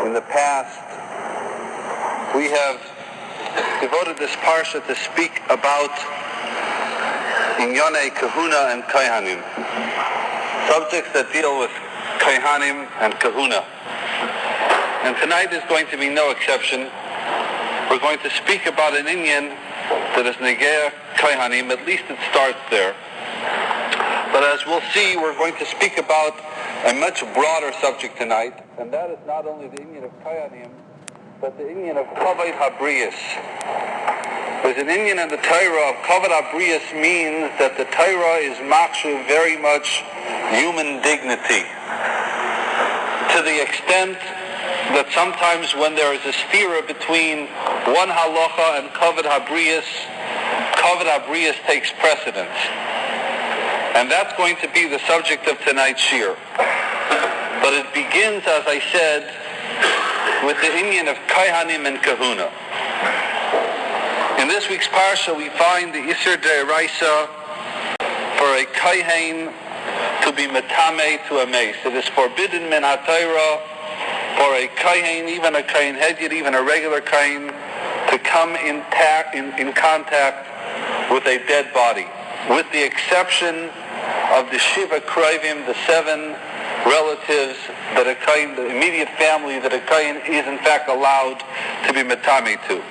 In the past, we have devoted this parsha to speak about Inyonei Kahuna and Kohanim, subjects that deal with Kohanim and Kahuna. And tonight is going to be no exception. We're going to speak about an inyan that is Negea Kohanim, at least it starts there. But as we'll see, we're going to speak about a much broader subject tonight, and that is not only the inyan of Kohanim, but the inyan of Kavod Habrius. There's an inyan in the Torah of Kavod Habrius means that the Torah is makshuv very much human dignity, to the extent that sometimes when there is a stira between one halacha and Kavod Habrius takes precedence. And that's going to be the subject of tonight's shir. But it begins, as I said, with the inyan of Kohanim and Kahuna. In this week's parsha, we find the Isser De'Oraisa for a Kohen to be metame to a mace. It is forbidden min HaTorah for a Kohen, even a Kohen Hedyot, even a regular Kohen, to come in contact with a dead body, with the exception of the Shiva Krivim, the 7 relatives that a Kohen, the immediate family that a Kohen is in fact allowed to be metame to.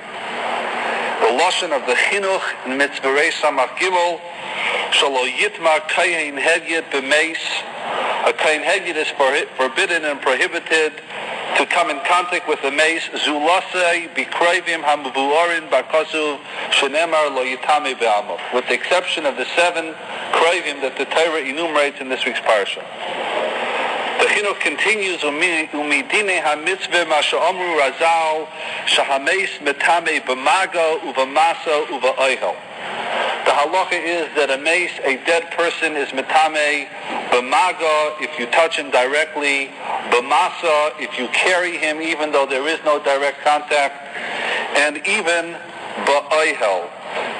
The lashon of the chinuch in Mitzvah Reis Samach Gimel, shelo yitma Kohen Hedyot b'meis. A Kohen Hedyot is forbidden and prohibited to come in contact with the mace, zulasei bikrivim hamuvuarin bakasu shenemar lo yitame be'amo, with the exception of the 7 krivim that the Torah enumerates in this week's parsha. The chinuch continues, umidine hamitzvah masha amru razal shahameis metame b'maga uvamasa uvaoihel. The halacha is that a mace, a dead person, is metame b'maga if you touch him directly, b'masa if you carry him even though there is no direct contact, and even b'oihel,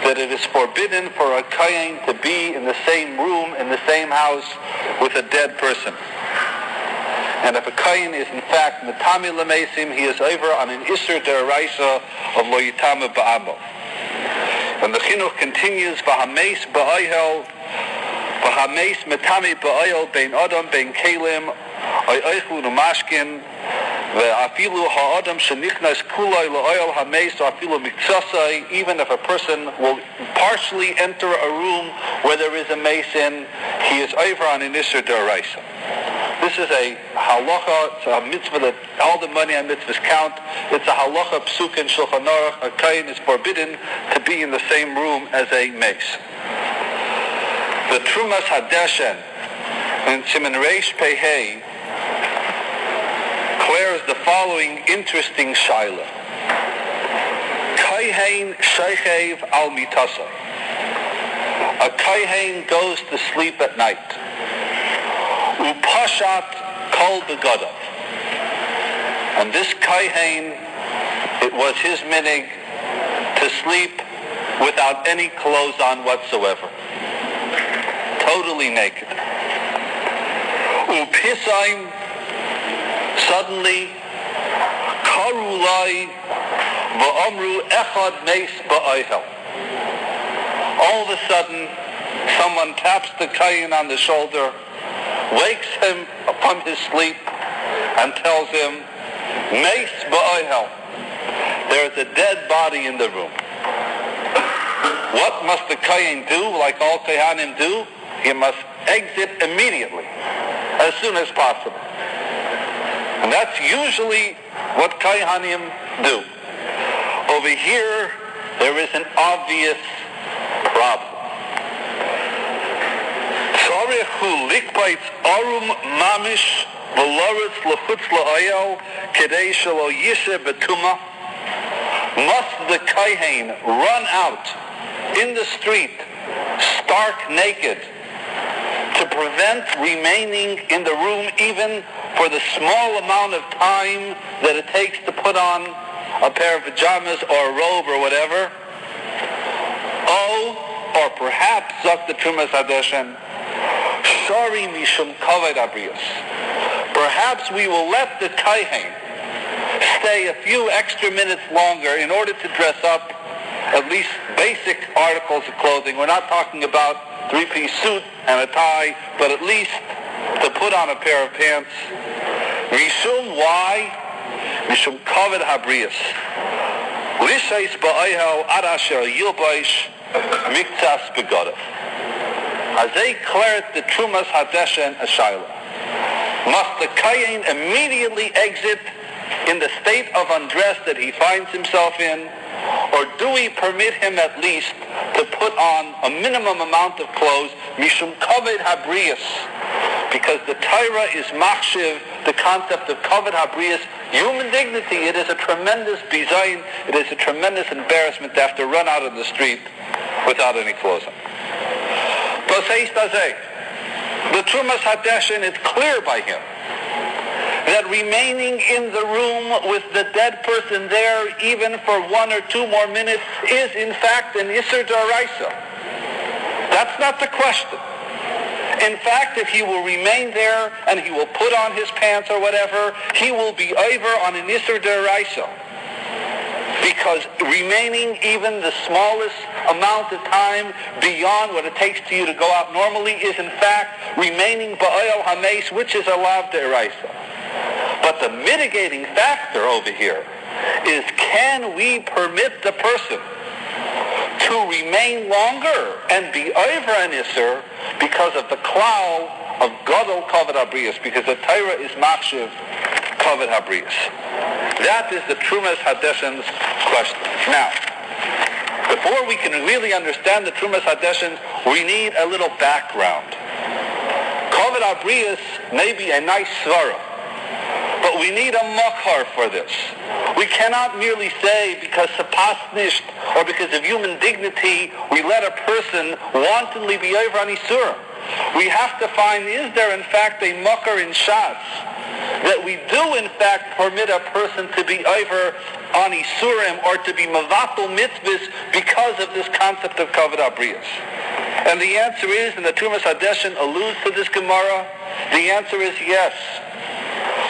that it is forbidden for a kohen to be in the same room, in the same house with a dead person. And if a kohen is in fact metame l'mesim, he is over on an Isser De'Oraisa of lo yitame ba'amo. And the chinuch continues, v'hameis ba'oihel, v'hameis metame ba'oihel bein adam bein kelim, oichu numashkin, ve'afilu ha'adam shenichnas kulai la'oihel hameis afilu miktsasai, even if a person will partially enter a room where there is a mace in, he is over on an Isser De'Oraisa. This is a halacha, it's a mitzvah that all the money on mitzvahs count. It's a halacha psuk in Shulchan Aruch. A kohen is forbidden to be in the same room as a mace. The Trumas Hadeshen in Siman Reish Pehei declares the following interesting shaila. Kohen sheichev al mitasai. A kohen goes to sleep at night. Upashat kol begadav. And this kohen, it was his minig to sleep without any clothes on whatsoever, totally naked. Upisaim, suddenly, karulai va'amru echad meis ba'oihel. All of a sudden, someone taps the kohen on the shoulder, wakes him from his sleep, and tells him, Meis ba'oihel, there is a dead body in the room. What must the kohen do, like all kohanim do? He must exit immediately, as soon as possible. And that's usually what kohanim do. Over here, there is an obvious problem. Arum mamish v'loretz l'chutz la'oyel kedei shelo yishe betuma. Must the kohen run out in the street, stark naked, to prevent remaining in the room even for the small amount of time that it takes to put on a pair of pajamas or a robe or whatever? Or perhaps, Zok the Trumas Hadeshen, Shari mishum kavod habrius. Perhaps we will let the kohen stay a few extra minutes longer in order to dress up at least basic articles of clothing. We're not talking about three-piece suit and a tie, but at least to put on a pair of pants. Mishum, why? Mishum kavod habrius. Lishais ba'ayhel ad asher yilbaish miktsas begodav. Azay kleret the trumas hadeshen ashayla. Must the kayin immediately exit in the state of undress that he finds himself in, or do we permit him at least to put on a minimum amount of clothes, mishum kavod habrius, because the Torah is machshiv, the concept of kavod habrius, human dignity. It is a tremendous bizayin, it is a tremendous embarrassment to have to run out of the street without any clothes on. The Trumas Hadeshin is clear by him that remaining in the room with the dead person there even for 1 or 2 more minutes is in fact an Isser D'Oraisa. That's not the question. In fact, if he will remain there and he will put on his pants or whatever, he will be over on an Isser D'Oraisa. Because remaining even the smallest amount of time beyond what it takes to you to go out normally is in fact remaining ba'ayal hameis, which is a lav de'oraisa. But the mitigating factor over here is, can we permit the person to remain longer and be over an isser because of the klal of gadol kavod habrius, because the Torah is machshiv kavod habrius. That is the Trumas Hadeshin's question. Now, before we can really understand the Trumas Hadeshin, we need a little background. Kavod habrius may be a nice svara, but we need a makhar for this. We cannot merely say because sapasnisht or because of human dignity we let a person wantonly be over on Isurim. We have to find, is there in fact a makhar in Shas that we do in fact permit a person to be over on Isurim or to be mavatul mitzvahs because of this concept of kavod habrius? And the answer is, and the Trumas Hadeshin alludes to this Gemara, the answer is yes.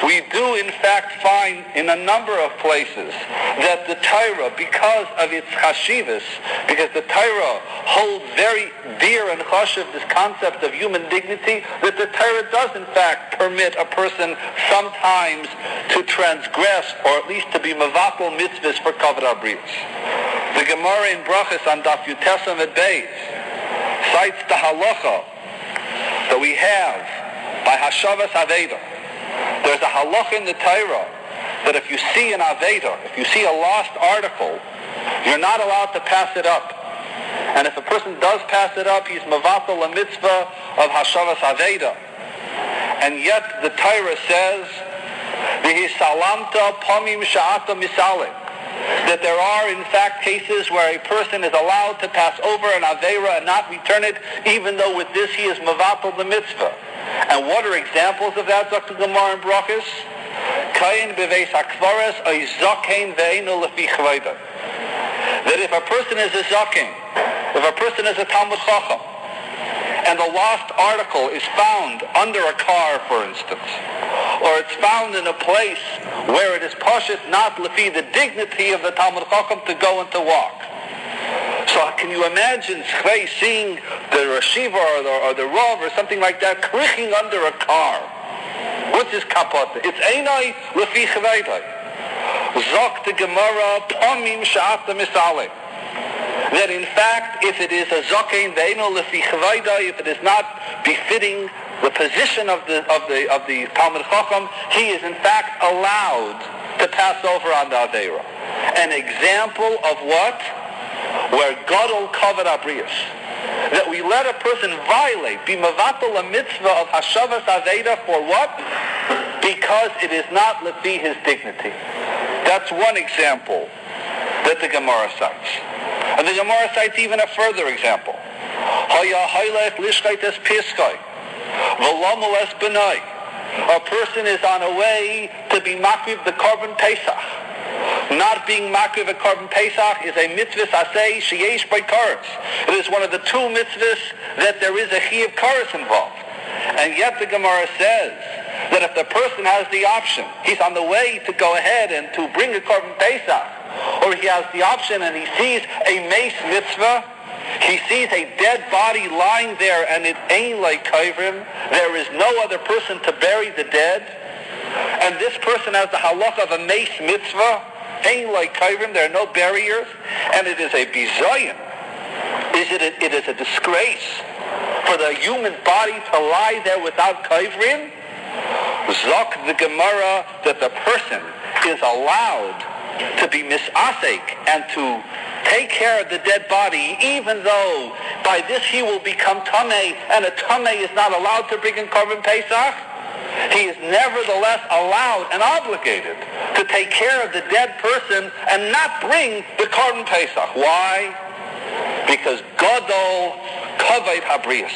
We do in fact find in a number of places that the Torah, because of its chashivas, because the Torah holds very dear and chashiv this concept of human dignity, that the Torah does in fact permit a person sometimes to transgress or at least to be mavatul mitzvahs for kavod habrius. The Gemara in Brachas on Daf Yutesam at Beis cites the halacha that we have by Hashavas Aveda. There's a halacha in the Torah that if you see an Aveda, if you see a lost article, you're not allowed to pass it up. And if a person does pass it up, he's mavatal a mitzvah of Hashavas Aveda. And yet the Torah says, V'hisalamta pomim sha'ata misale, that there are in fact cases where a person is allowed to pass over an Aveira and not return it, even though with this he is mavatal the mitzvah. And what are examples of that, Dr. Gemara and Brachas? Kayin beveis hakvares oy zakein ve'einu lefi chvayda. That if a person is a zakein, if a person is a Talmud Chacham, and the lost article is found under a car, for instance, or it's found in a place where it is pashut not lefi the dignity of the Talmud Chacham to go and to walk. So can you imagine seeing the Rashiva or the Rav or something like that kriching under a car? What's his kapot? It's einai lefi chveidai. Zok the Gemara pomim sha'ata misale. That in fact, if it is a zokein ve'eino lefi chveidai, if it is not befitting the position of the Talmud Chacham, he is in fact allowed to pass over on the Aveira. An example of what? Where gadol kavod habrius, that we let a person violate, be mavatal a mitzvah of hashavas aveda for what? Because it is not lefi his dignity. That's one example that the Gemara cites. And the Gemara cites even a further example. Haya haylech lishchaites piskai, v'lamu es benai. A person is on a way to be makriv the korban Pesach. Not being makriv a korban Pesach is a mitzvah asay sheyesh by kares. It is one of the 2 mitzvahs that there is a chiyuv kares involved. And yet the Gemara says that that if the person has the option, he's on the way to go ahead and to bring a Korban Pesach, or he has the option and he sees a mace mitzvah, he sees a dead body lying there and it ain't like kavrim, there is no other person to bury the dead, and this person has the halakha of a mace mitzvah, ain't like kavrim, there are no barriers, and it is a bizayon. It is a disgrace for the human body to lie there without kavrim. Zok the Gemara that the person is allowed to be misasek and to take care of the dead body, even though by this he will become tamei, and a tamei is not allowed to bring in Korban Pesach. He is nevertheless allowed and obligated to take care of the dead person and not bring the Korban Pesach. Why? Because Gadol Kavod Habrius.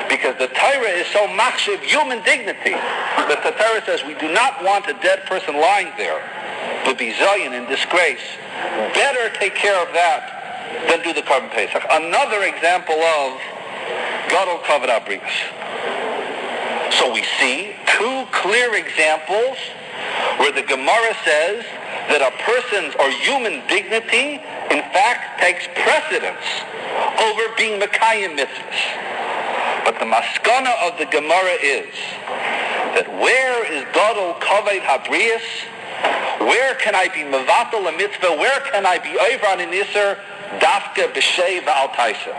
Because the Torah is so machshiv human dignity that the Torah says we do not want a dead person lying there to be zayin in disgrace. Better take care of that than do the Korban Pesach. Another example of Gadol Kavod Habrius. So we see two clear examples where the Gemara says that a person's or human dignity in fact takes precedence over being Mekayim mitzvahs. But the maskana of the Gemara is that where is Gadol Kavod Habrius? Where can I be mevatel a mitzvah? Where can I be over an iser? Dafka b'shei v'al taisa.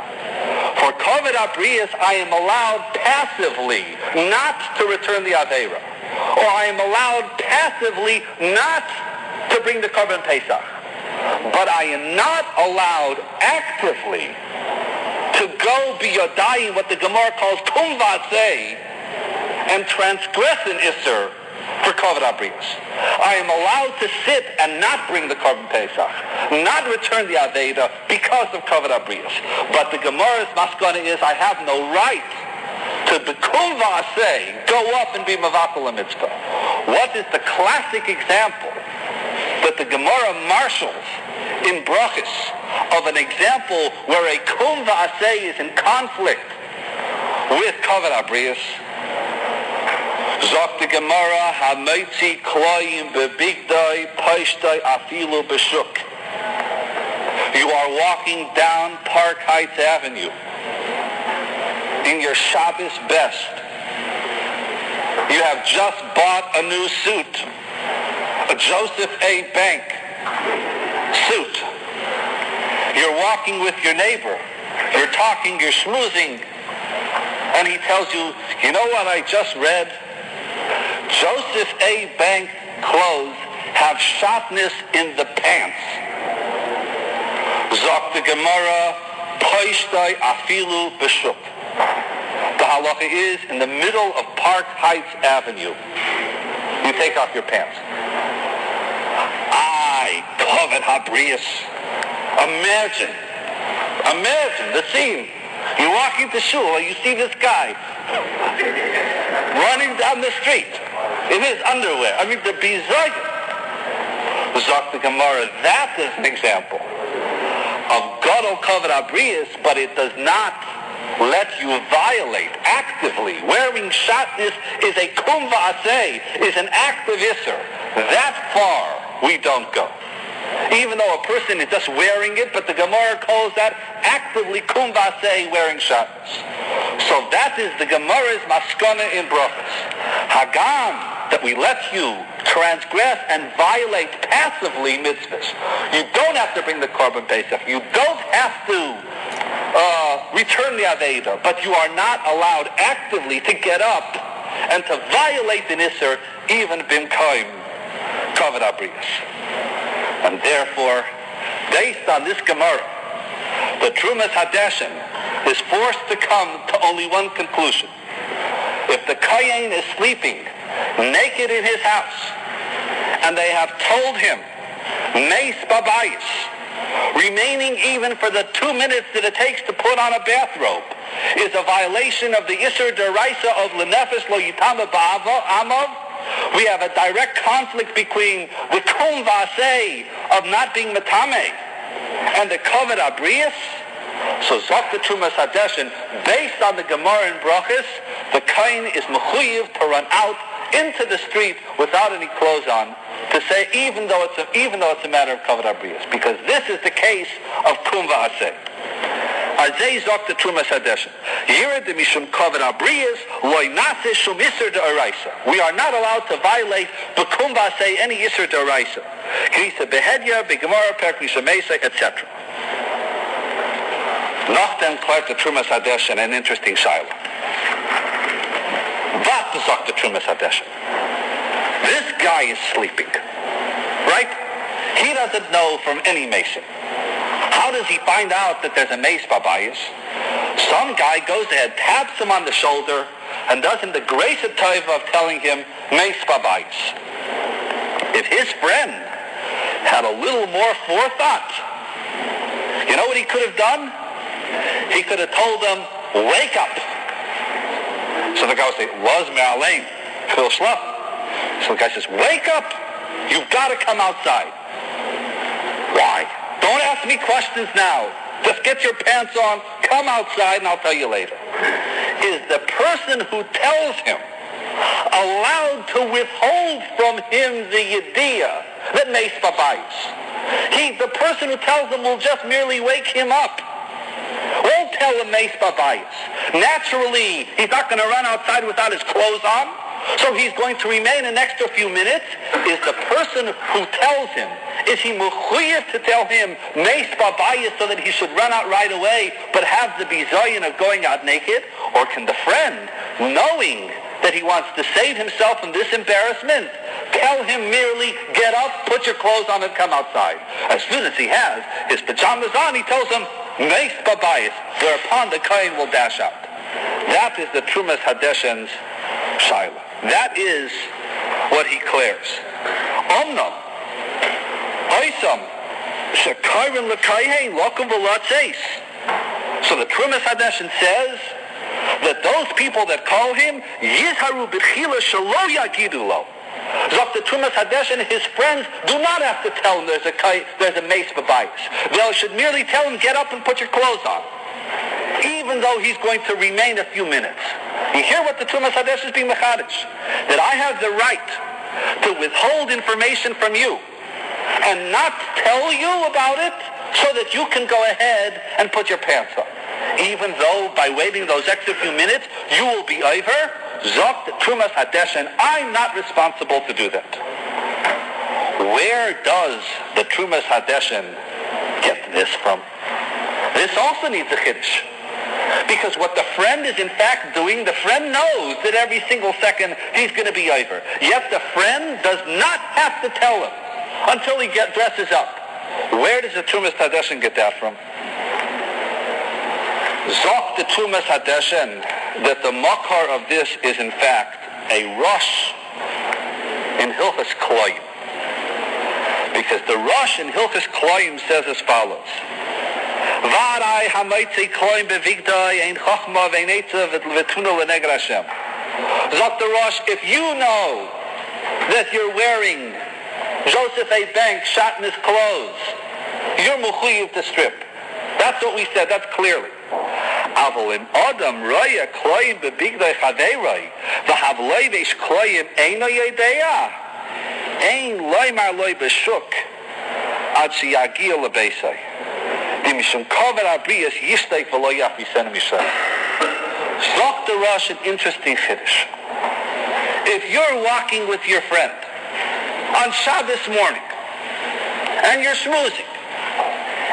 For Kavod Habrius, I am allowed passively not to return the aveira, or I am allowed passively not to bring the Korban Pesach. But I am not allowed actively to go biyodayim, what the Gemara calls kum v'aseh, and transgress an iser for Kavod Habrius. I am allowed to sit and not bring the Korban Pesach, not return the Aveda because of Kavod Habrius. But the Gemara's maskana is I have no right to bekum v'aseh, go up and be mevatel a mitzvah. What is the classic example that the Gemara marshals in brachos of an example where a kum v'aseh is in conflict with Kavod Habrius? Zok the Gemara, ha-moitzi kloyim bebigdai paishtai afilu b'shuk. You are walking down Park Heights Avenue in your Shabbos best. You have just bought a new suit, a Joseph A. Bank suit. You're walking with your neighbor. You're talking, you're schmoozing, and he tells you, you know what I just read? Joseph A. Bank clothes have shatnez in the pants. Zok the Gemara, poishtai afilu b'shuk. The halacha is in the middle of Park Heights Avenue. You take off your pants. Kavod Habrius. Imagine the scene. You walk into shul and you see this guy running down the street in his underwear. I mean, the bizayon. Zok the Gemara, that is an example of Gadol Kavod Habrius, but it does not let you violate actively. Wearing shatnez is a kum v'aseh, is an act of iser. That far we don't go. Even though a person is just wearing it, but the Gemara calls that actively kum v'aseh, wearing shatnez. So that is the Gemara's maskana in brachos. Hagam, that we let you transgress and violate passively mitzvahs. You don't have to bring the Korban Pesach. You don't have to return the Aveda, but you are not allowed actively to get up and to violate the Isser, even b'mkayim Kavod Habrius. And therefore, based on this Gemara, the Trumas Hadeshin is forced to come to only one conclusion. If the Kayin is sleeping naked in his house, and they have told him, Meis Babayis, remaining even for the 2 minutes that it takes to put on a bathrobe, is a violation of the Isser Deraisa of Lenefesh Lo Yitama Ba'amav. We have a direct conflict between the Kum V'aseh of not being Matame and the Kavod Habrius. So Zok the Trumas Hadeshin, based on the Gemara in Brachos, the Kain is mechuyev to run out into the street without any clothes on, to say even though it's a matter of kavod habriyos, because this is the case of kum va'aseh. Azay zok the trumas hadeshin. Yired de mishum kavod habriyos loy nase shum iser de'oraisa. We are not allowed to violate b'kum va'aseh any iser de'oraisa. Krisa behedya, begemara, perknisha meisa, etc. Nachdem klärt the trumas hadeshin an interesting shaila. What zok the trumas hadeshin? This guy is sleeping, right? He doesn't know from any mason. How does he find out that there's a mace babayis? Some guy goes ahead, taps him on the shoulder, and does him the grace of taiva of telling him mace babayis. If his friend had a little more forethought, you know what he could have done? He could have told them, wake up. So the guy would say, was me'alein, fil shlaf. So the guy says, wake up! You've got to come outside. Why? Don't ask me questions now. Just get your pants on, come outside, and I'll tell you later. Is the person who tells him allowed to withhold from him the idea that meis babayis? The person who tells him will just merely wake him up. Won't tell him meis babayis. Naturally, he's not going to run outside without his clothes on. So he's going to remain an extra few minutes. Is the person who tells him, is he mechuyev to tell him meis babayis so that he should run out right away but have the bizayin of going out naked? Or can the friend, knowing that he wants to save himself from this embarrassment, tell him merely, get up, put your clothes on and come outside? As soon as he has his pajamas on, he tells him meis babayis, whereupon the kohen will dash out. That is the trumas hadeshin's shaila. That is what he clears. Omnam, oisam, shekayrin l'kayhein lokum v'latzeis. So the trumas hadeshin says that those people that call him yizharu b'tchila shelo yagidu lo. Zok the trumas hadeshin, his friends do not have to tell him there's a meis babayis. They should merely tell him, get up and put your clothes on, even though he's going to remain a few minutes. You hear what the trumas hadeshin is being mechadish? That I have the right to withhold information from you and not tell you about it so that you can go ahead and put your pants on. Even though by waiting those extra few minutes, you will be over. Zok the trumas hadeshin, I'm not responsible to do that. Where does the trumas hadeshin get this from? This also needs a chiddush. Because what the friend is in fact doing, the friend knows that every single second he's going to be over. Yet the friend does not have to tell him until he dresses up. Where does the trumas hadeshin get that from? Zok the trumas hadeshin that the makar of this is in fact a rush in Hilchas Kloyim. Because the rush in Hilchas Kloyim says as follows. Varai hamaitzi kloim bevigdai ein chachma veinetza v'tuna l'neger Hashem. Zok the Rosh, if you know that you're wearing Joseph A. Bank shot in his clothes, you're mechuyev to strip. That's what we said, that's clearly. Aval im adam roya kloim bevigdai chaveiroi v'havloi veish kloim eino yedeya ein loymar loy b'shuk ad sheyagia lebeisai. Zok the Rosh, an interesting chiddush. If you're walking with your friend on Shabbos morning and you're schmoozing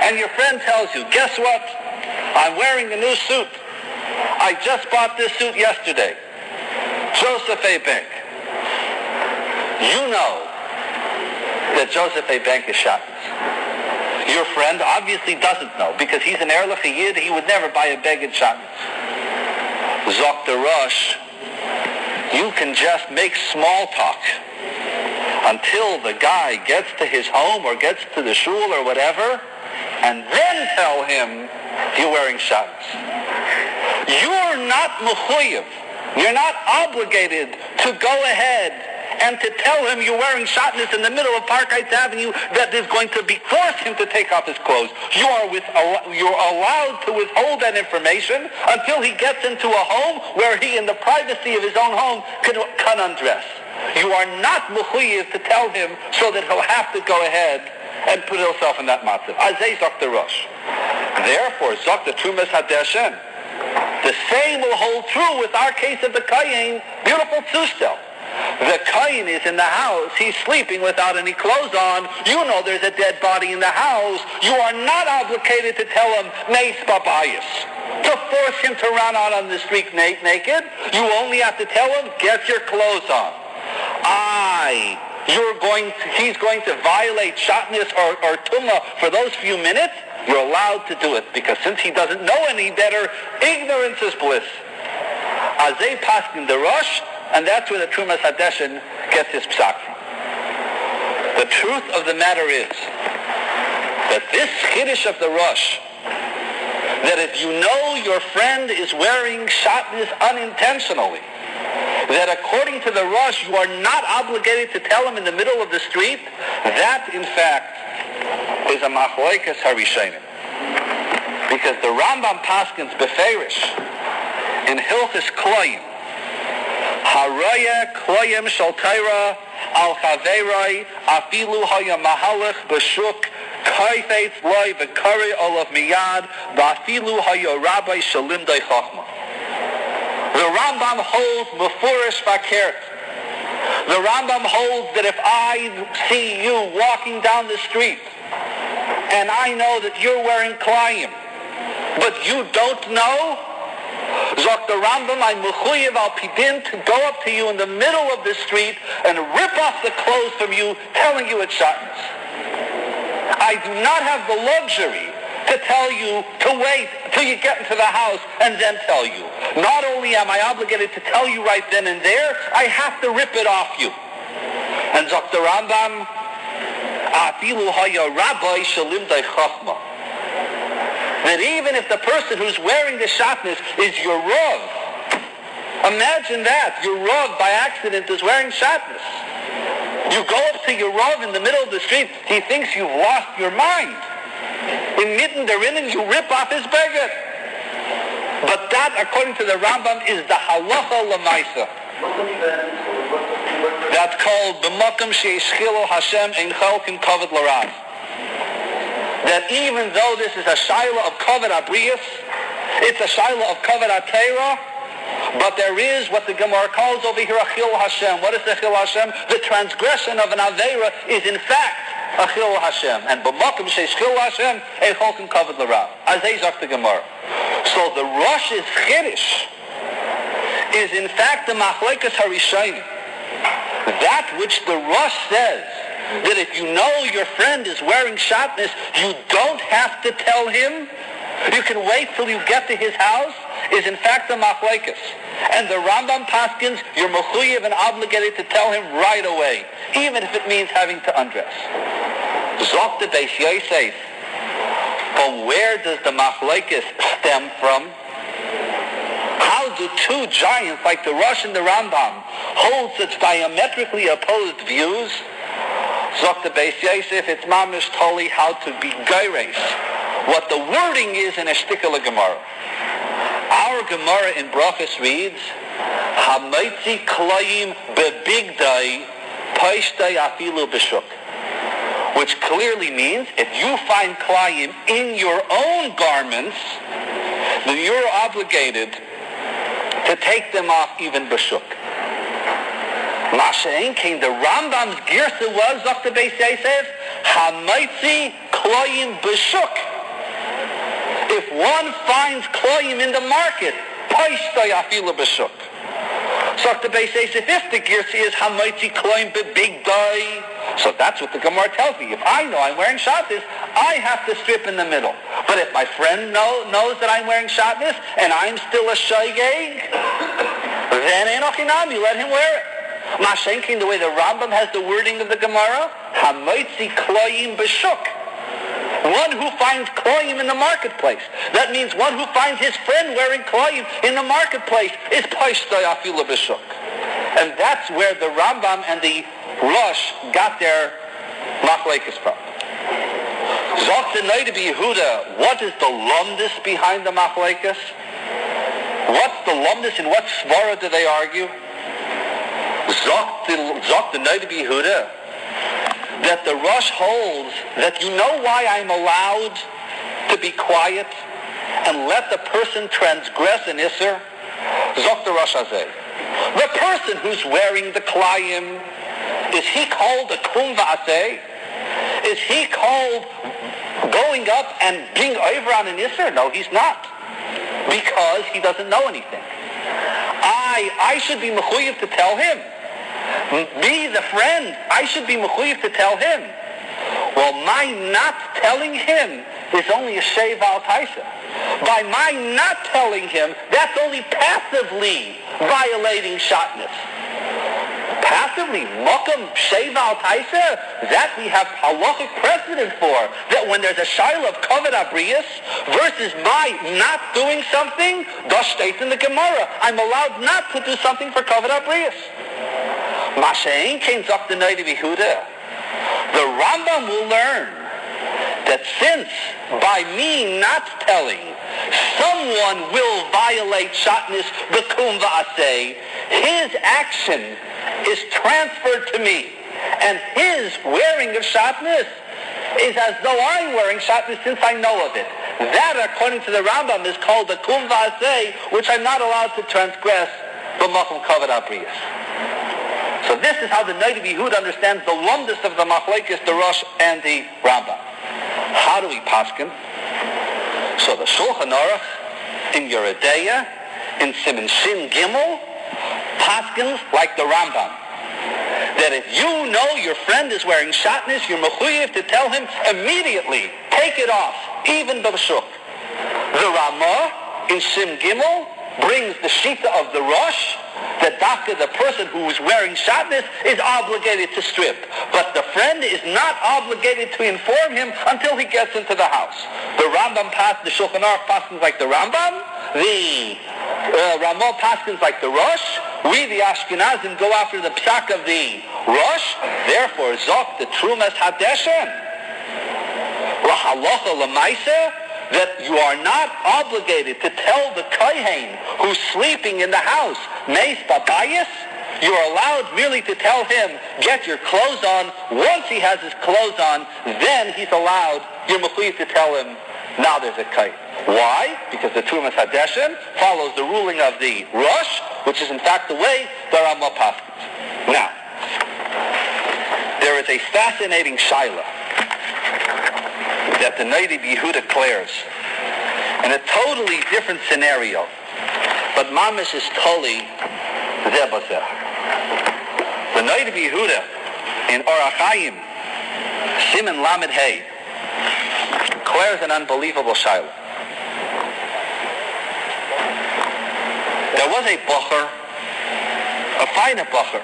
and your friend tells you, guess what? I'm wearing a new suit. I just bought this suit yesterday. Joseph A. Bank. You know that Joseph A. Bank is shotness. Your friend obviously doesn't know, because he's an Erlich Yid, he would never buy a beged shotness. Zok the Rosh, you can just make small talk until the guy gets to his home or gets to the shul or whatever, and then tell him you're wearing shotness. You're not mechuyev, you're not obligated to go ahead and to tell him you're wearing shotness in the middle of Park Heights Avenue that is going to force him to take off his clothes. You're allowed to withhold that information until he gets into a home where he, in the privacy of his own home, can undress. You are not mechuyev to tell him so that he'll have to go ahead and put himself in that matzav. Azay zok the Rosh. Therefore, zok the Trumas Hadeshen. The same will hold true with our case of the Kayin. Beautiful tzustel. The Kayin is in the house. He's sleeping without any clothes on. You know there's a dead body in the house. You are not obligated to tell him, Meis Babayis, to force him to run out on the street naked. You only have to tell him, get your clothes on. He's going to violate shatnez or tumah for those few minutes. You're allowed to do it, because since he doesn't know any better, ignorance is bliss. Azay paskin the Rosh, and that's where the Trumas Hadeshen gets his psak from. The truth of the matter is that this chiddush of the Rosh, that if you know your friend is wearing shatnez unintentionally, that according to the Rosh you are not obligated to tell him in the middle of the street, that in fact is a machlokes harishonim. Because the Rambam paskins beferish in Hilchos Kloyim, Haraya Kloyim Shal Torah Al Chaveroi Afilu Haya Mahalach B'Shuk Kaifetz Loi V'Kari Olav Miyad V'Afilu Haya Rabbi Shalim Dei Chachma. The Rambam holds Mefurish Vakert. The Rambam holds that if I see you walking down the street and I know that you're wearing Klayim, but you don't know, Zok the Rambam, I'm mechuyev al pidin to go up to you in the middle of the street and rip off the clothes from you, telling you it's shatnez. I do not have the luxury to tell you to wait till you get into the house and then tell you. Not only am I obligated to tell you right then and there, I have to rip it off you. And Zok the Rambam, afilu haya rabbi shalim dei chachma. That even if the person who's wearing the shatnez is your Rav, imagine that, your Rav by accident is wearing shatnez. You go up to your Rav in the middle of the street, he thinks you've lost your mind. In mitten derinnen, you rip off his beged. But that, according to the Rambam, is the halacha l'maisa. That's called b'makom she'eshchilo Hashem ein chalkin kavod l'rav. That even though this is a shaila of kavod abrius, it's a shaila of kavod atera, but there is what the Gemara calls over here a chil Hashem. What is the chil Hashem? The transgression of an aveira is in fact a chil Hashem. And b'makom she'esh chil Hashem ein chalkin kavod l'rav. Azay zok the Gemara. So the Rosh's chiddush is in fact the machlokes harishonim. That which the Rosh says, that if you know your friend is wearing shatnez, you don't have to tell him. You can wait till you get to his house, is in fact the machlokes. And the Rambam paskins, you're mechuyev and obligated to tell him right away, even if it means having to undress. Zok the Beis Yosef. From where does the machlokes stem from? How do two giants like the Rosh and the Rambam hold such diametrically opposed views? Zok the Beis Yosef, it's mamish toli how to be geiros. What the wording is in a shtikkel Gemara. Our Gemara in Brachos reads, Hamaitzi klayim bebigdai paishtay afilu b'shuk. Which clearly means if you find klayim in your own garments, then you're obligated to take them off even b'shuk. Masha'en came, the Rambam's girsa was, Zok the Beis Yosef, Hamaitzi kloyim b'shuk. If one finds kloyim in the market, paishtay afilu b'shuk. Zok the Beis Yosef, if the girsa is Hamaitzi kloyim b'bigdai, so that's what the Gemara tells me. If I know I'm wearing shatnez, I have to strip in the middle. But if my friend knows that I'm wearing shatnez and I'm still a shaygeg, then enochinami, let him wear it. Mashenkin, the way the Rambam has the wording of the Gemara, Hamaitzi kloyim b'shuk. One who finds kloyim in the marketplace. That means one who finds his friend wearing kloyim in the marketplace is paishtay afilu b'shuk. And that's where the Rambam and the Rosh got their machlokes from. Zok the Noda B'Yehuda, what is the lumdus behind the machlokes? What's the lumdus? In what svara do they argue? Zok the Noda B'Yehuda that the Rosh holds that you know why I'm allowed to be quiet and let the person transgress an Isser? Zok the Rosh Hazeh. The person who's wearing the Klayim, is he called a Kum V'aseh? Is he called going up and being over on an Isser? No, he's not. Because he doesn't know anything. I should be mechuyev to tell him. Me, the friend, I should be mechuyev to tell him. Well, my not telling him is only a sheva al taisa. By my not telling him, that's only passively violating shatnez. Passively, mokam sheva al taisa, that we have halachic precedent for. That when there's a shaila of kavod abrius versus my not doing something, das states in the Gemara, I'm allowed not to do something for kavod abrius. Masha'en kein zok the Noda B'Yehuda. The Rambam will learn that since by me not telling, someone will violate shatnez b'kum v'aseh, his action is transferred to me, and his wearing of shatnez is as though I'm wearing shatnez since I know of it. That, according to the Rambam, is called the kum v'aseh, which I'm not allowed to transgress b'makom kavod abrius. So this is how the Noda B'Yehuda understands the lumdus of the machlekes, the Rosh and the Rambam. How do we paskin? So the Shulchan Aruch in Yeredeya, in Siman Shin Gimel, paskins like the Rambam. That if you know your friend is wearing shatnez, you're mechuyev to tell him immediately, take it off, even b'shuk. The Ramah in Sim Gimel brings the shita of the Rosh, that dafka, the person who is wearing shatnez, is obligated to strip. But the friend is not obligated to inform him until he gets into the house. The Rambam the Shulchan Aruch paskins like the Rambam, the Ramah paskins like the Rosh. We, the Ashkenazim, go after the psak of the Rosh. Therefore, zok the trumas hadeshem, lahalacha lemaisa, that you are not obligated to tell the kohen who's sleeping in the house, meis babayis. You're allowed merely to tell him, get your clothes on. Once he has his clothes on, then he's allowed, you're mechuyev to tell him, now there's a kohen. Why? Because the Trumas Hadeshem follows the ruling of the Rosh, which is in fact the way the Ramah paskins. Now, there is a fascinating shaila that the Noda B'Yehuda declares in a totally different scenario, but mamish is totally zebazeh. The Noda B'Yehuda in Orach Chaim, Siman Lamed Hey, declares an unbelievable shaila. There was a bacher, a fine bacher,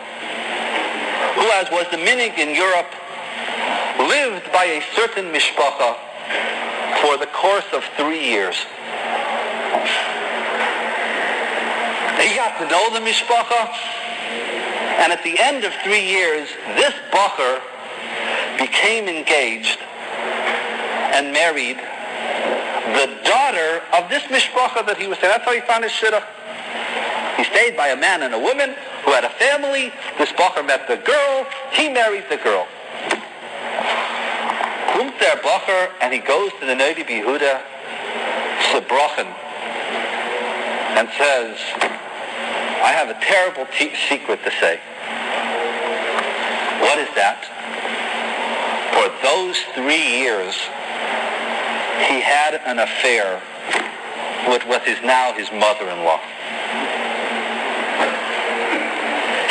who, as was the minig in Europe, lived by a certain mishpacha for the course of 3 years. He got to know the mishpacha, and at the end of 3 years, this bacher became engaged and married the daughter of this mishpacha that he was saying. That's how he found his shidduch. He stayed by a man and a woman who had a family. This bacher met the girl. He married the girl. Comes there bacher, and he goes to the Noda B'Yehuda Sebrochen and says, I have a terrible secret to say. What is that? For those 3 years, he had an affair with what is now his mother-in-law.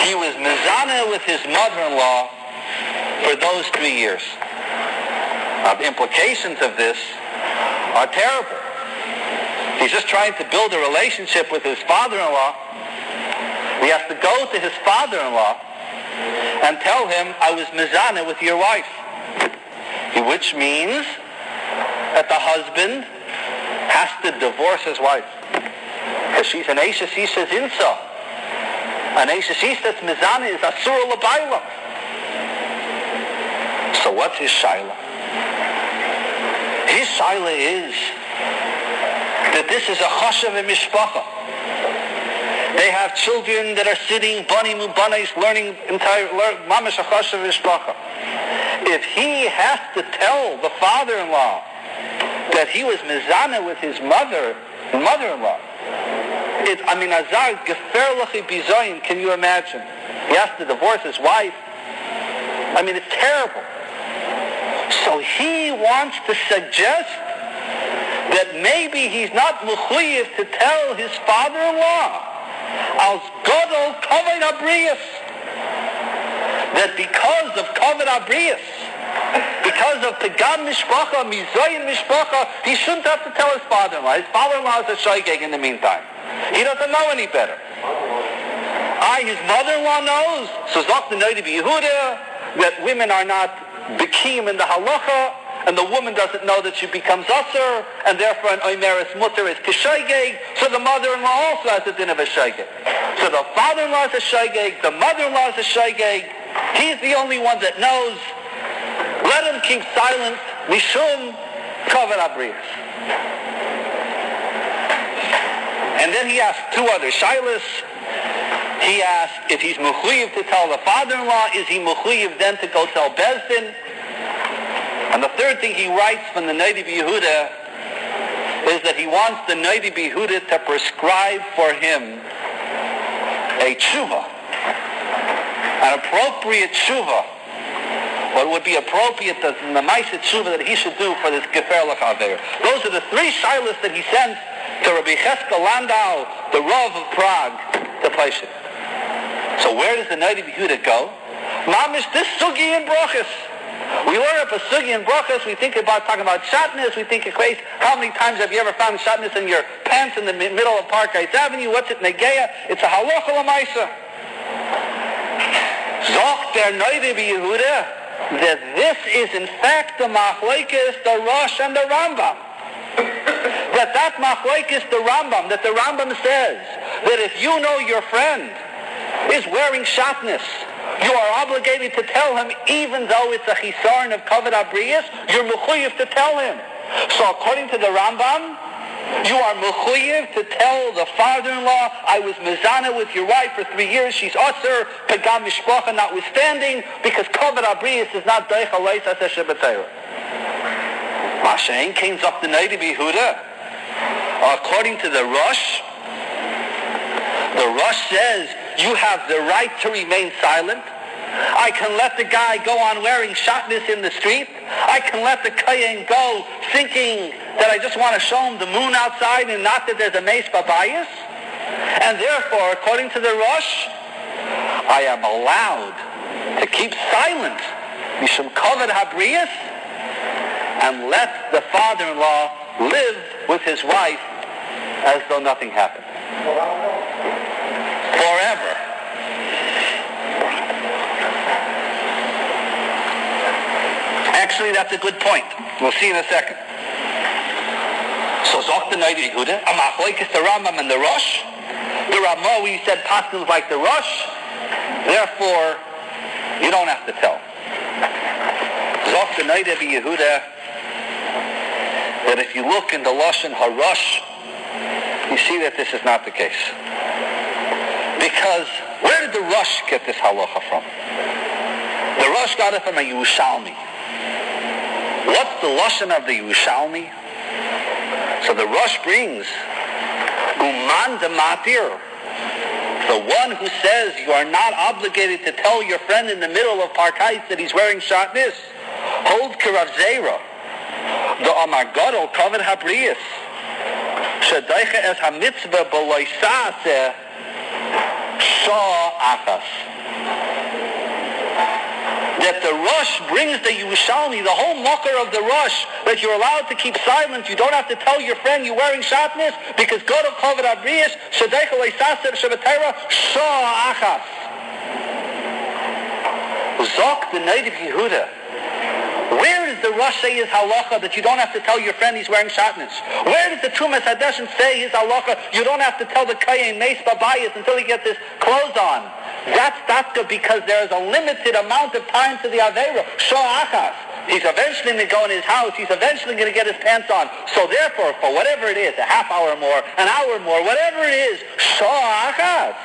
He was mezaneh with his mother-in-law for those 3 years. Now, the implications of this are terrible. He's just trying to build a relationship with his father-in-law. He has to go to his father-in-law and tell him, I was mezaneh with your wife. Which means that the husband has to divorce his wife. Because she's an Eishes Isha Zinsa. An Eishes Isha that's mezaneh is asur l'bayla. So what's his shaila? His shaila is that this is a chashav mishpacha. They have children that are sitting, bani mubanis, learning mamash achashav v'shpacha. If he has to tell the father-in-law that he was mezana with his mother-in-law, azar geferlachi bizoyin, can you imagine? He has to divorce his wife. It's terrible. So he wants to suggest that maybe he's not mechuyev to tell his father-in-law als gadol kavod habriyos, that because of kavod habriyos, because of pegam mishpacha, mizayin mishpacha, he shouldn't have to tell his father-in-law. His father-in-law is a shaygeg in the meantime. He doesn't know any better. His mother-in-law knows. So Zok the Noda B'Yehuda that women are not bekim in the halacha, and the woman doesn't know that she becomes usher, and therefore an oimeris mutter is kishaygeg, so the mother-in-law also has a din of a shaygeg. So the father-in-law is a shaygeg, the mother-in-law is a shaygeg, he's the only one that knows. Let him keep silent, mishum kavod habriyos. And then he asked two other shaylas. He asked if he's mechuyev to tell the father-in-law, is he mechuyev then to go tell Bezdin? And the third thing he writes from the Noda B'Yehuda is that he wants the Noda B'Yehuda to prescribe for him a tshuva, an appropriate tshuva, what would be appropriate in the Maisa tshuva that he should do for this Gefer L'Chaver. Those are the three shilas that he sent to Rabbi Cheskel Landau, the Rav of Prague, to Pleshet. So where does the Noda B'Yehuda go? Mamish, this sugi in brachas. We learn up a sugi in brachas, we think about talking about shatnez, we think equates, how many times have you ever found shatnez in your pants in the middle of Park Heights Avenue? What's it, negeya? It's a halacha l'maisa. Zok der Noda B'Yehuda that this is in fact the machlokes, the Rosh and the Rambam. That machlokes, the Rambam, that the Rambam says that if you know your friend is wearing shatnez, you are obligated to tell him, even though it's a chisaron of kavod habriyos, you're mechuyev to tell him. So according to the Rambam, you are mechuyev to tell the father-in-law, I was mezana with your wife for 3 years, she's usher, pegam mishpacha notwithstanding, because kavod habriyos is not doich aleis as a shabbatayra. Mashain came up the Noda B'Yehuda. According to the Rosh says, you have the right to remain silent. I can let the guy go on wearing shatnez in the street. I can let the kohen go thinking that I just want to show him the moon outside and not that there's a meis babayis. And therefore, according to the Rosh, I am allowed to keep silent, mishum kavod habriyos, and let the father-in-law live with his wife as though nothing happened. Forever. Actually, that's a good point. We'll see in a second. So, Zok the Noda B'Yehuda, a machlokes the Rambam and the Rosh. The Ramah, we said, passes like the Rosh. Therefore, you don't have to tell. Zok the Noda B'Yehuda, that if you look in the Lashon HaRosh, you see that this is not the case. Because where did the Rosh get this halacha from? The Rosh got it from a Yerushalmi. What's the Lashon of the Yerushalmi? So the Rosh brings Uman de Matir, the one who says you are not obligated to tell your friend in the middle of Park Heights that he's wearing shatnez. Hold Kirav Zera, the Amar Gadol Kavod Habriyos, Shadaicha es HaMitzvah B'Loisaseh Shah Achas. That the Rosh brings the Yerushalmi, the whole mocker of the Rosh, that you're allowed to keep silent. You don't have to tell your friend you're wearing shatnez, because God of Kavod Habriyos, Shadaicha Leisaser Shabbatera, Shah Achas. Zok the Noda B'Yehuda. Where does the Rosh say his halacha that you don't have to tell your friend he's wearing shatnez? Where does the Tumas Hadeshin say his halacha you don't have to tell the kohen meis babayis until he gets his clothes on? That's dafka because there is a limited amount of time to the Aveira. Shah Achas. He's eventually going to go in his house. He's eventually going to get his pants on. So therefore, for whatever it is, a half hour more, an hour more, whatever it is, sha'achas.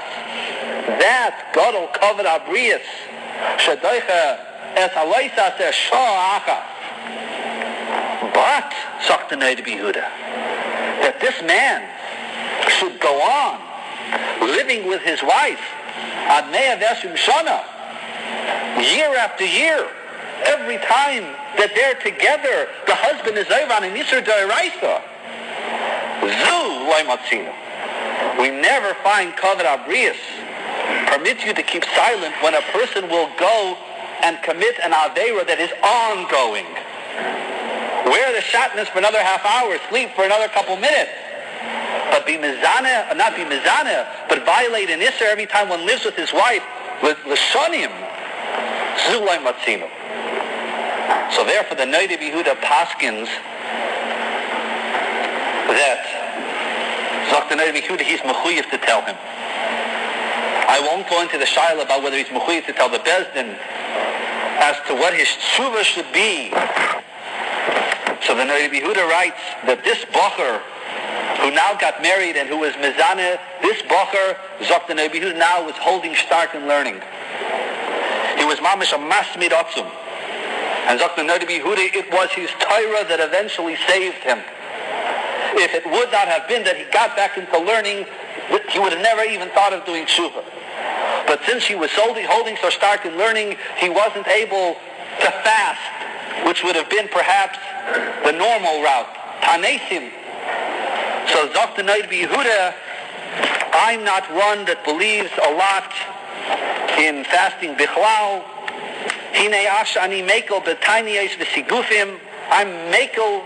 That's Gadol Kavod Abrius. Shedoicha es aloisa says sha'achas. But, sagt the Noda B'Yehuda, that this man should go on living with his wife ad 120 shana, year after year. Every time that they're together, the husband is over on an Yisur D'Oraisa. Zu loy matzino. We never find Kavod Abrius permits you to keep silent when a person will go and commit an Aveira that is ongoing. Wear the shatnez for another half hour, sleep for another couple minutes. But be mizaneh, not be mizaneh, but violate an Isser every time one lives with his wife, with l'shonim, zulay matzino. So therefore the Noda B'Yehuda paskins that, Zok the Noda B'Yehuda, he's mechuyev to tell him. I won't go into the shaila about whether he's mechuyev to tell the Bezdin as to what his tshuva should be. So the Noda B'Yehuda writes that this bocher who now got married and who was mizaneh, this bocher, Zok the Noda B'Yehuda, now was holding start and learning. He was mamish a masmid otzum. And Zok the Noda B'Yehuda, it was his Torah that eventually saved him. If it would not have been that he got back into learning, he would have never even thought of doing tshuva. But since he was holding so stark in learning, he wasn't able to fast, which would have been perhaps the normal route. Tanesim. So Zok the Noda B'Yehuda, I'm not one that believes a lot in fasting bichlal. Hinei ash ani mekel b'tainiyos v'sigufim. I'm mekel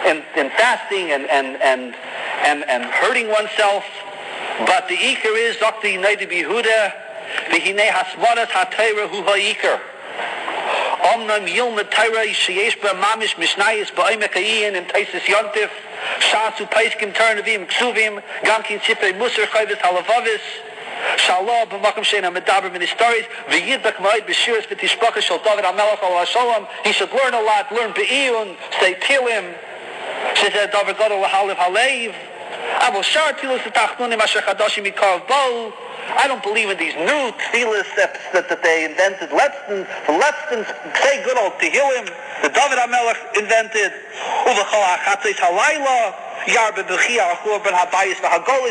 in fasting and hurting oneself. But the ikar is Zok the Noda B'Yehuda, v'hinei hasmaras ha'teira hu ha'ikar. Omnam yilmad Torah sheyesh ba mamish mishnayis ba'omek hayin in taisis yontif. Shasu paiskim ternavim ksuvim gamkin sifrei musar chayvis halavavis shalom b'makom sheina medaber min histories v'yidbak ma'id b'shiras v'tishpaka shel David HaMelech al Shalom. He should learn a lot, learn be'iyun, say tilim. She said David Gadol lahalev halev. Avo shar tilos v'tachnunim asher chadashim mikarav bo. I don't believe in these new tefillas that they invented. Let's say good old Tehillim, the David HaMelech invented.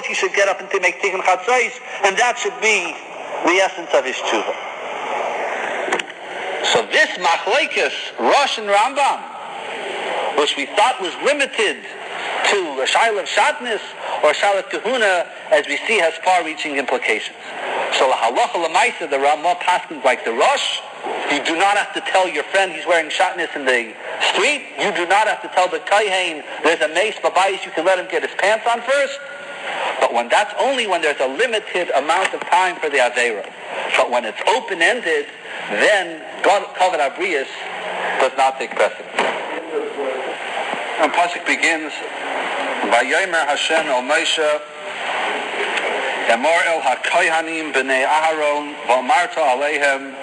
He should get up and to make Tikkun Chatzos, and that should be the essence of his tshuva. So this machlekes, Rosh and Rambam, which we thought was limited to a shaila of shatnez or a shaila of kahuna, as we see, has far-reaching implications. So la halacha l'maisa, the Ramah paskins like the Rosh. You do not have to tell your friend he's wearing shatnez in the street. You do not have to tell the kohen there's a mace babayis, you can let him get his pants on first. But that's only when there's a limited amount of time for the aveira. But when it's open-ended, then Kavod Abrius does not take precedence. And pasuk begins, Vayomer Hashem el Moshe, Emor el hakohanim b'nei Aharon, v'amarta aleihem,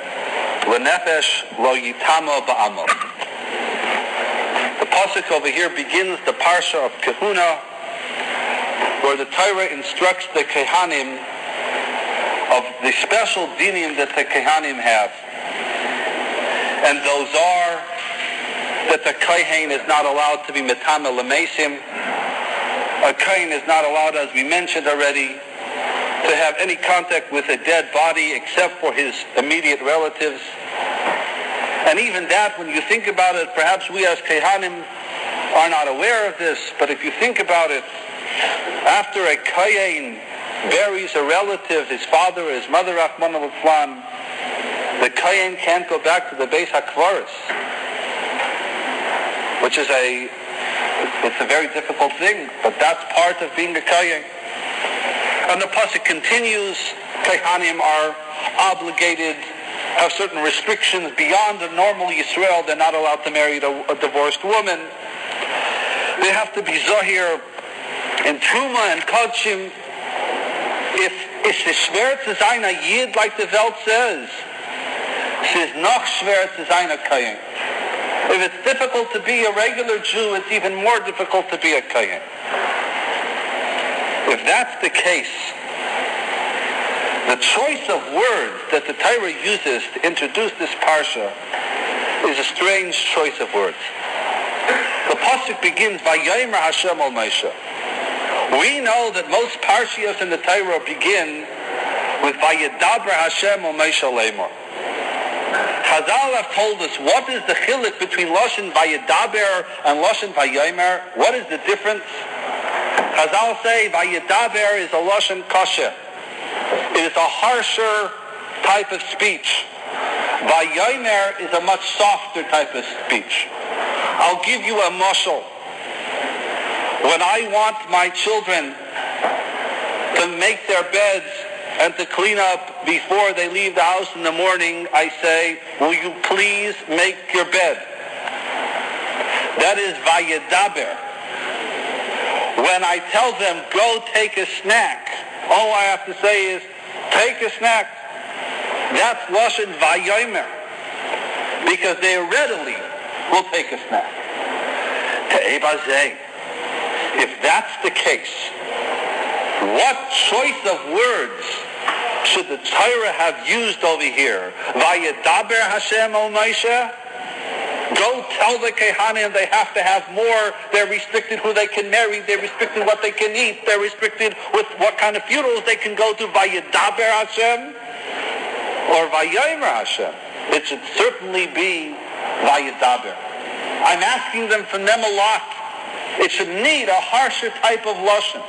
l'nefesh lo yitamo ba'amo. The pasuk over here begins the parsha of Kahuna, where the Torah instructs the Kehanim of the special dinim that the Kehanim have. And those are that the kohen is not allowed to be metame l'meisim. A kohen is not allowed, as we mentioned already, to have any contact with a dead body except for his immediate relatives. And even that, when you think about it, perhaps we as Kehanim are not aware of this, but if you think about it, after a kohen buries a relative, his father or his mother, Rahman al-Islam, the kohen can't go back to the Beis HaKvaris, which is a very difficult thing, but that's part of being a kohen. And the pasuk continues, Kehanim are obligated, have certain restrictions beyond the normal Yisrael. They're not allowed to marry a divorced woman. They have to be Zahir in Truma and Kodshim. If it's the schwer zu sein a Yid, like the Welt says, es ist noch schwer zu sein a Kohen. If it's difficult to be a regular Jew, it's even more difficult to be a Kohen. If that's the case, the choice of words that the Torah uses to introduce this parsha is a strange choice of words. The pasuk begins, Vayomer Hashem al Moshe. We know that most parshios in the Torah begin with Vayedaber Hashem al Moshe Lemor. Chazal have told us what is the chiluk between Lashon Vayedaber and Lashon Vayomer. What is the difference? Chazal say Vayedaber is a Lashon kasha. It is a harsher type of speech. Vayomer is a much softer type of speech. I'll give you a mashal. When I want my children to make their beds and to clean up before they leave the house in the morning, I say, will you please make your bed? That is Vayedaber. When I tell them, go take a snack, all I have to say is, take a snack. That's Lashon Vayomer. Because they readily will take a snack. Te'ebazeh. If that's the case, what choice of words should the Torah have used over here? Vayedaber Hashem al Moshe? Go tell the Kehanim they have to have more. They're restricted who they can marry. They're restricted what they can eat. They're restricted with what kind of funerals they can go to. Vayedaber Hashem? Or Vayomer Hashem? It should certainly be Vayedaber. I'm asking them from them a lot. It should need a harsher type of lashon.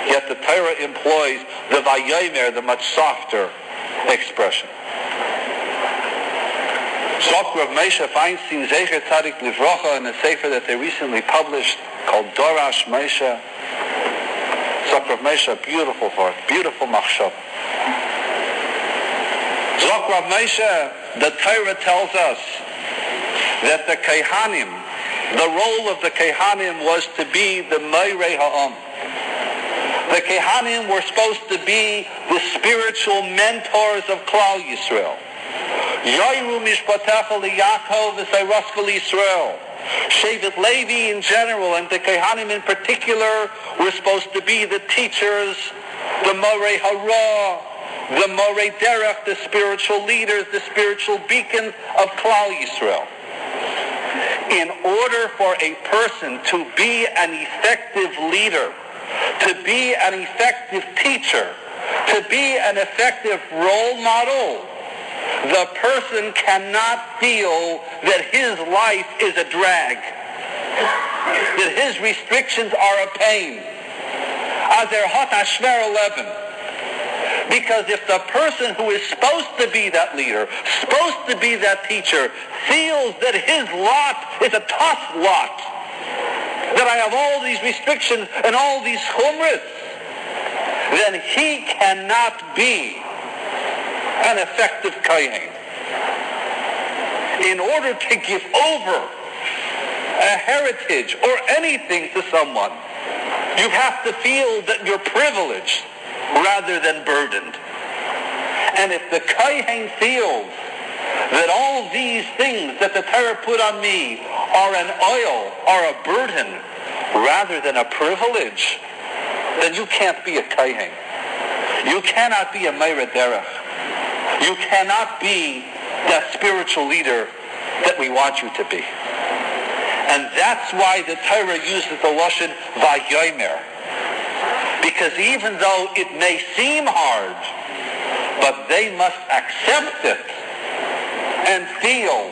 Yet the Torah employs the Vayomer, the much softer expression. Yissocher of Moshe Feinstein Zecher Tzadik Livrocha in a sefer that they recently published called Dorash Moshe. Yissocher of Moshe, beautiful for it, beautiful machshav. Yissocher of Moshe, the Torah tells us that the Kehanim, the role of the Kehanim was to be the Meirei Ha'am. The Kehanim were supposed to be the spiritual mentors of Klal Yisrael. Yoiru Mishpatecha LiYaakov v'Sayraska LiYisrael. Shevet Levi in general and the Kehanim in particular were supposed to be the teachers, the Morei Hara, the Morei Derech, the spiritual leaders, the spiritual beacons of Klal Yisrael. In order for a person to be an effective leader, to be an effective teacher, to be an effective role model, the person cannot feel that his life is a drag, that his restrictions are a pain. Azer hot ashver 11. Because if the person who is supposed to be that leader, supposed to be that teacher, feels that his lot is a tough lot, that I have all these restrictions and all these chumras, then he cannot be an effective kohen. In order to give over a heritage or anything to someone, you have to feel that you're privileged rather than burdened. And if the kohen feels that all these things that the Torah put on me are an oil, are a burden, rather than a privilege, then you can't be a kohen. You cannot be a meirei derech. You cannot be that spiritual leader that we want you to be. And that's why the Torah uses the lashon vayomer. Because even though it may seem hard, but they must accept it and feel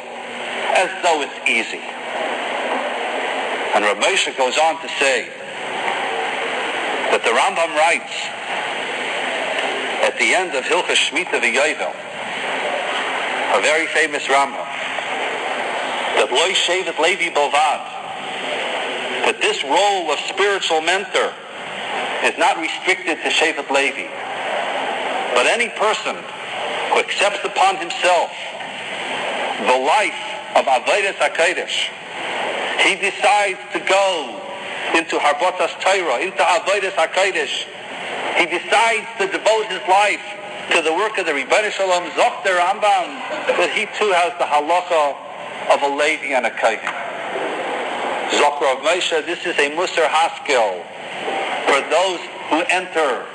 as though it's easy. And Rabbi Moshe goes on to say that the Rambam writes at the end of Hilchos Shemitah v'Yovel, a very famous Rambam, that Lo Shevet Levi Bovad, that this role of spiritual mentor is not restricted to Shevet Levi, but any person who accepts upon himself the life of Avodas HaKodesh, he decides to go into Harbotas Torah, into Avodas HaKodesh. He decides to devote his life to the work of the Rebbeinu Shalom. Zok the Rambam that he too has the halacha of a Levi and a Kohen. Zocher of Moshe, this is a Musar Haskell for those who enter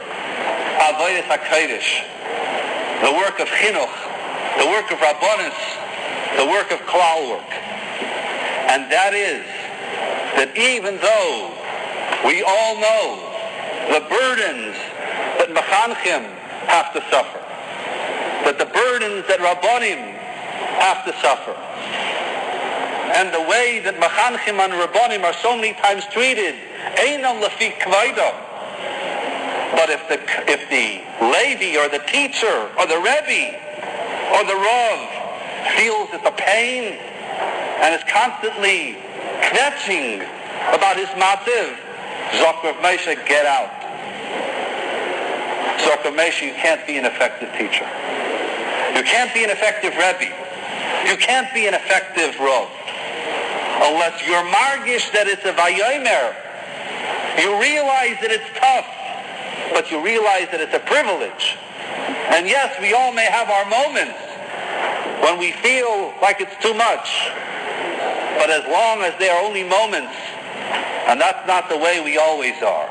Avodas HaKodesh, the work of Chinuch, the work of Rabbanis, the work of Klal work. And that is that even though we all know the burdens that Mechanchim have to suffer, that the burdens that Rabbanim have to suffer, and the way that Mechanchim and Rabbanim are so many times treated, Einam Lafi Kvaida. But if the Levi or the teacher or the Rebbe or the Rav feels that the pain and is constantly kvetching about his matziv, Zocher of Moshe, get out. Zocher of Moshe, you can't be an effective teacher. You can't be an effective Rebbe. You can't be an effective Rav unless you're margish that it's a vayomer. You realize that it's tough, but you realize that it's a privilege. And yes, we all may have our moments when we feel like it's too much. But as long as they are only moments, and that's not the way we always are.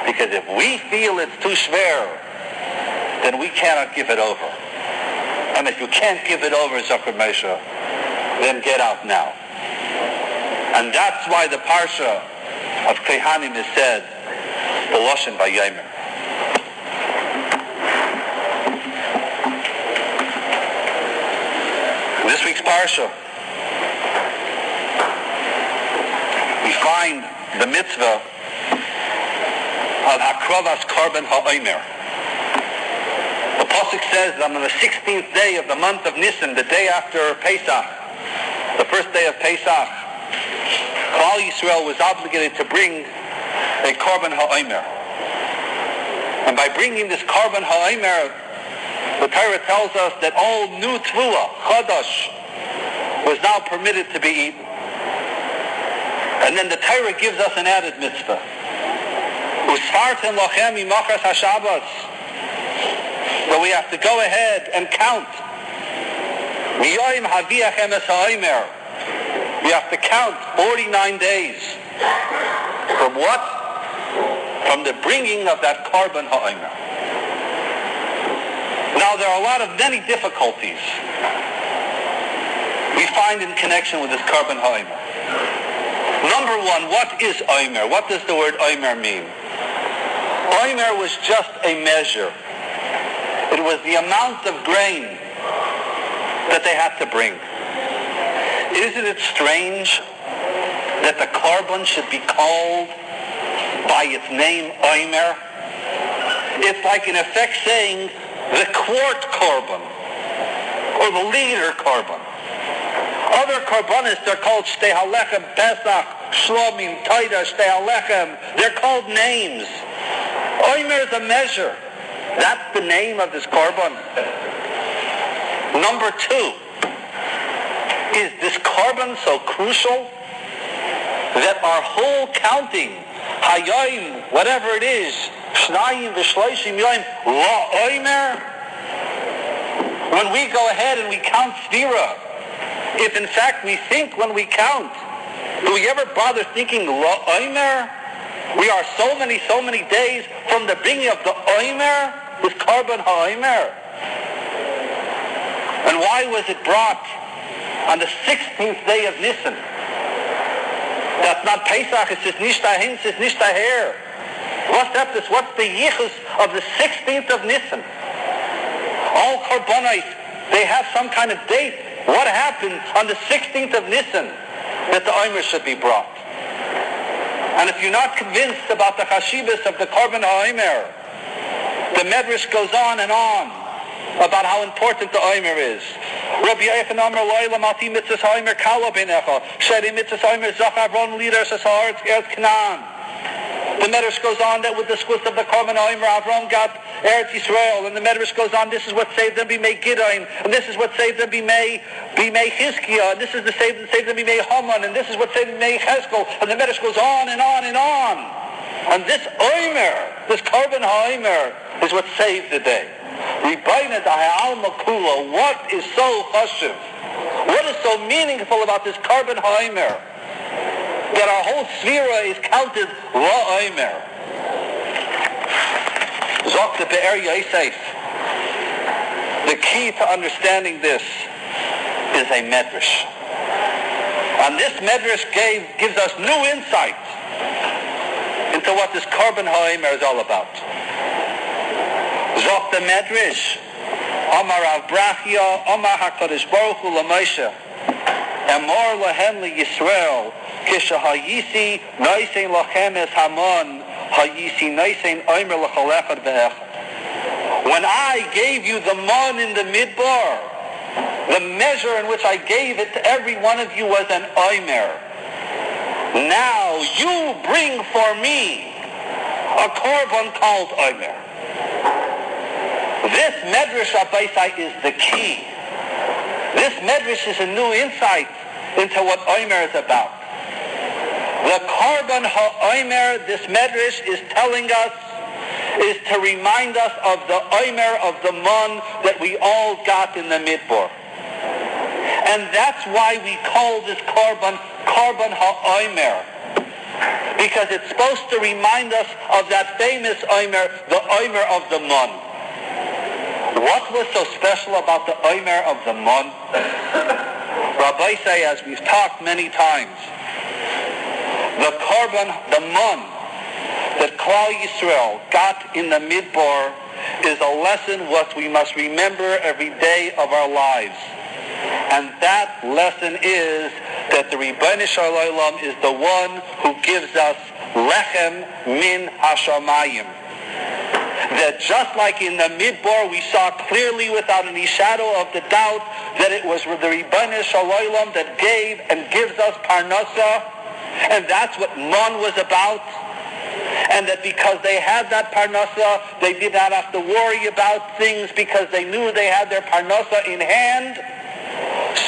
Because if we feel it's too schwer, then we cannot give it over. And if you can't give it over, Zocher Moshe, then get out now. And that's why the Parsha of Kehanim is said, B'loshen Vayomer. This week's Parsha, we find the mitzvah of Hakrovas Korban HaOmer. The Pasuk says that on the 16th day of the month of Nisan, the day after Pesach, the first day of Pesach, Klal Yisrael was obligated to bring a Korban HaOmer. And by bringing this Korban HaOmer, the Torah tells us that all new Tvua, Chodosh, was now permitted to be eaten. And then the Torah gives us an added mitzvah. Usfartem lochem imachas haShabbos. So we have to go ahead and count. Miyoim haviachem es ha'omer. We have to count 49 days. From what? From the bringing of that Korban HaOmer. Now there are many difficulties we find in connection with this Korban HaOmer. Number one, what is Omer? What does the word Omer mean? Omer was just a measure. It was the amount of grain that they had to bring. Isn't it strange that the Korban should be called by its name Omer? It's like in effect saying the quart Korban or the liter Korban. Other Korbanists are called Shtei HaLechem, Pesach, Shlomim, Taida, Shtei HaLechem. They're called names. Omer is a measure. That's the name of this Korban. Number two, is this Korban so crucial that our whole counting, Hayoim, whatever it is, Shnayim v'shloishim yoim, Lo Omer, when we go ahead and we count Sfira, if in fact we think when we count, do we ever bother thinking Lo Omer? We are so many days from the bringing of the Omer, this Korban HaOmer. And why was it brought on the 16th day of Nisan? That's not Pesach, it's just nicht dahin, it's nicht daher. What's the yichus of the 16th of Nisan? All Korbanite, they have some kind of date. What happened on the 16th of Nisan that the Omer should be brought? And if you're not convinced about the chashivas of the Korban HaOmer, the Medrash goes on and on about how important the Omer is. Rabbi Yechon Omer Loilam Alti Mitzvahs HaOmer Kala Beinecha Sheri Mitzvahs HaOmer Zach Avron Lider Sasar Eretz Canaan. The Medrash goes on that with the schus of the Korban HaOmer Avron got Eretz Yisrael, and the Medrash goes on, this is what saved them b'mei Gideon, and this is what saved them b'mei Chizkiah, and this is the saved them b'mei Haman, and this is what saved them b'mei Cheskel, and the Medrash goes on and on and on. And this Omer, this Korban HaOmer, is what saved the day. What is so chashuv? What is so meaningful about this Korban HaOmer that our whole Sphira is counted LaOmer? Zok the Be'er Yosef. The key to understanding this is a medrash. And this medrash gives us new insight into what this Korban HaOmer is all about. Zok the medrash. Amar Rav Brachia, Amar HaKadosh Baruch Hu LaMoshe, Emor lahem liYisrael, Kisha hayisi noisein lachem es hamon, hayisi noisein omer l'chol echad ve'echad. When I gave you the mon in the midbar, the measure in which I gave it to every one of you was an omer. Now you bring for me a korban called omer. This medrash Rabbi is the key. This medrash is a new insight into what omer is about. The Korban HaOmer, this medrash is telling us, is to remind us of the omer of the mon that we all got in the midbar. And that's why we call this Korban HaOmer, because it's supposed to remind us of that famous omer, the omer of the mon. What was so special about the omer of the mon? Rabbi say, as we've talked many times, the korban, the mon that Klal Yisrael got in the midbar is a lesson what we must remember every day of our lives. And that lesson is that the Ribbono Shel Olam is the one who gives us lechem min hashamayim. That just like in the midbar we saw clearly without any shadow of the doubt that it was the Ribbono Shel Olam that gave and gives us parnasa, and that's what mon was about, and that because they had that parnasa, they did not have to worry about things because they knew they had their parnasa in hand.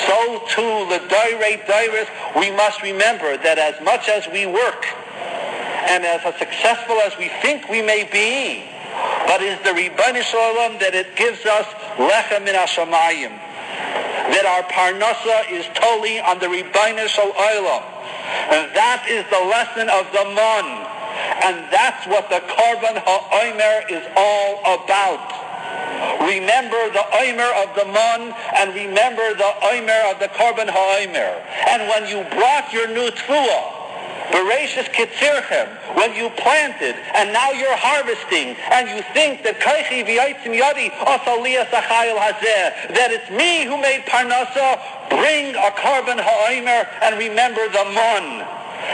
So too, the Doirei Doiris, we must remember that as much as we work and as successful as we think we may be, but is the Ribbono Shel Olam that it gives us lechem min hashamayim, that our parnasa is totally on the Ribbono Shel Olam. And that is the lesson of the mon. And that's what the Korban HaOmer is all about. Remember the omer of the mon, and remember the omer of the Korban HaOmer. And when you brought your new tfuah, Bereshis Kitzirchem, when you planted, and now you're harvesting, and you think that Kaichi v'yaitzim yadi asaliyas achayil hazeh, that it's me who made parnasa, bring a Korban HaOmer and remember the mon.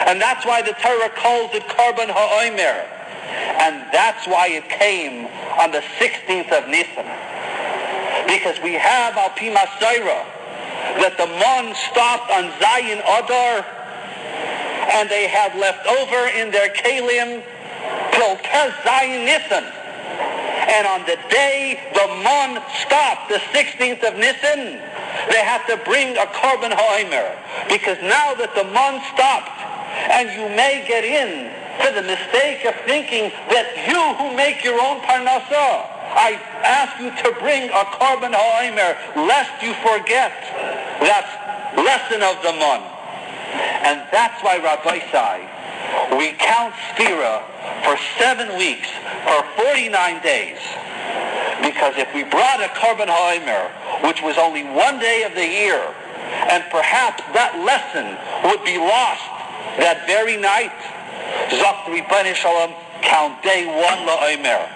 And that's why the Torah calls it Korban HaOmer. And that's why it came on the 16th of Nisan. Because we have Al Pi Masorah that the mon stopped on Zayin Adar, and they had left over in their kelim till Tes Zayin Nisan. And on the day the mon stopped, the 16th of Nisan, they had to bring a Korban HaOmer. Because now that the mon stopped, and you may get in to the mistake of thinking that you who make your own parnasa, I ask you to bring a Korban HaOmer, lest you forget that lesson of the mon. And that's why Rabbi Sai, we count Sphira for 7 weeks, for 49 days. Because if we brought a Korban HaOmer, which was only 1 day of the year, and perhaps that lesson would be lost that very night, Zok Ribbono Shel Olam, count day 1 LaOmer.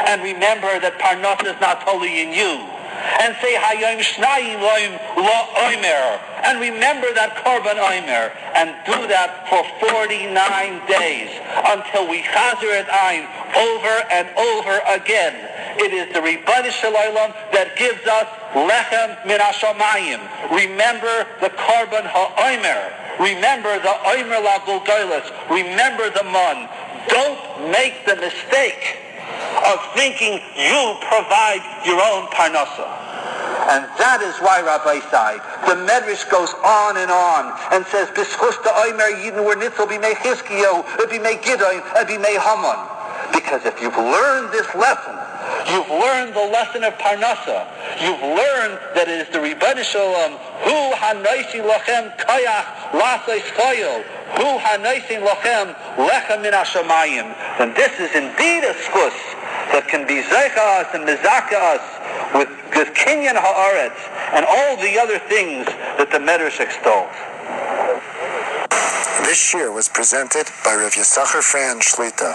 And remember that parnasa is not totally in you. And say Hayom Shnayim LaOmer, and remember that Korban Omer, and do that for 49 days until we chazer it ein over and over again. It is the Ribbono Shel Olam that gives us lechem min hashamayim. Remember the Korban HaOmer. Remember the Omer LaGulgolos. Remember the mon. Don't make the mistake of thinking you provide your own parnasa. And that is why Rabbi Sai, the Medrash goes on and says, B'schus Omer Yidin were Nitzel b'mei Chizkiyo, b'mei Gidon, b'mei Haman. Because if you've learned this lesson, you've learned the lesson of parnasa, you've learned that it is the Ribbon Shalom, Hu Hanoisi Lachem Kayach Lasais Chayil, Hu Hanoisi Lachem Lechem Min Hashamayim, then this is indeed a schus that can be Zeicha us and Mizaka us with Kinyan Haaretz and all the other things that the Medrash extols. This year was presented by Rav Yissocher Frand Shlita.